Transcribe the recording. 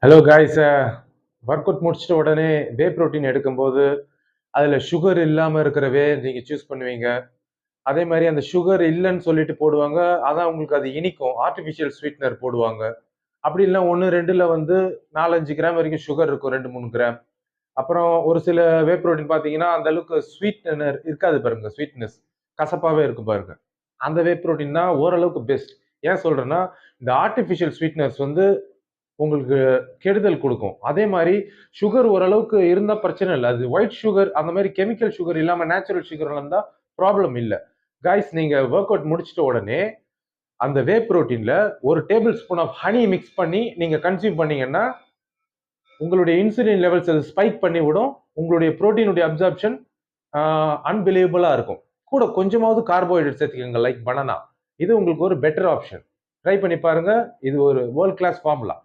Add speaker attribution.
Speaker 1: Hello guys. Work out முடிச்சுட்ட உடனே whey protein எடுக்கும்போது அதில் சுகர் இல்லாமல் இருக்கிற வே நீங்கள் சூஸ் பண்ணுவீங்க. அதே மாதிரி அந்த சுகர் இல்லைன்னு சொல்லிட்டு போடுவாங்க. அதான் உங்களுக்கு அது இனிக்கும். ஆர்டிஃபிஷியல் ஸ்வீட்னர் போடுவாங்க. அப்படி இல்லை ஒன்று ரெண்டில் வந்து 4-5 கிராம் வரைக்கும் சுகர் இருக்கும், 2-3 கிராம். அப்புறம் ஒரு சில வே புரோட்டீன் பார்த்தீங்கன்னா அந்த அளவுக்கு ஸ்வீட்னர் இருக்காது பாருங்க, ஸ்வீட்னஸ் கசப்பாகவே இருக்கும் பாருங்க. அந்த வே புரோட்டீன் தான் ஓரளவுக்கு பெஸ்ட். ஏன் சொல்றேன்னா, இந்த ஆர்டிஃபிஷியல் ஸ்வீட்னர்ஸ் வந்து உங்களுக்கு கெடுதல் கொடுக்கும். அதே மாதிரி சுகர் ஓரளவுக்கு இருந்தா பிரச்சனை இல்ல. அது ஒயிட் சுகர் அந்த மாதிரி கெமிக்கல் சுகர் இல்லாம நேச்சுரல் சுகர் இருந்தா ப்ராப்ளம் இல்ல. காய்ஸ், நீங்க வொர்க் அவுட் முடிச்சிட்ட உடனே அந்த வே புரோட்டீன்ல 1 tablespoon of honey mix பண்ணி நீங்க கன்சியூம் பண்ணீங்கன்னா உங்களுடைய இன்சுலின் லெவல்ஸ் அது ஸ்பைக் பண்ணி விடும். உங்களுடைய புரோட்டீனுடைய அப்சார்ப்ஷன் அன்பிலீவபிளா இருக்கும். கூட கொஞ்சமாவது கார்போஹைட்ரேட் சேர்த்துக்கங்க, லைக் பனானா. இது உங்களுக்கு ஒரு பெட்டர் ஆப்ஷன். ட்ரை பண்ணி பாருங்க. இது ஒரு வேர்ல்ட் கிளாஸ் ஃபார்முலா.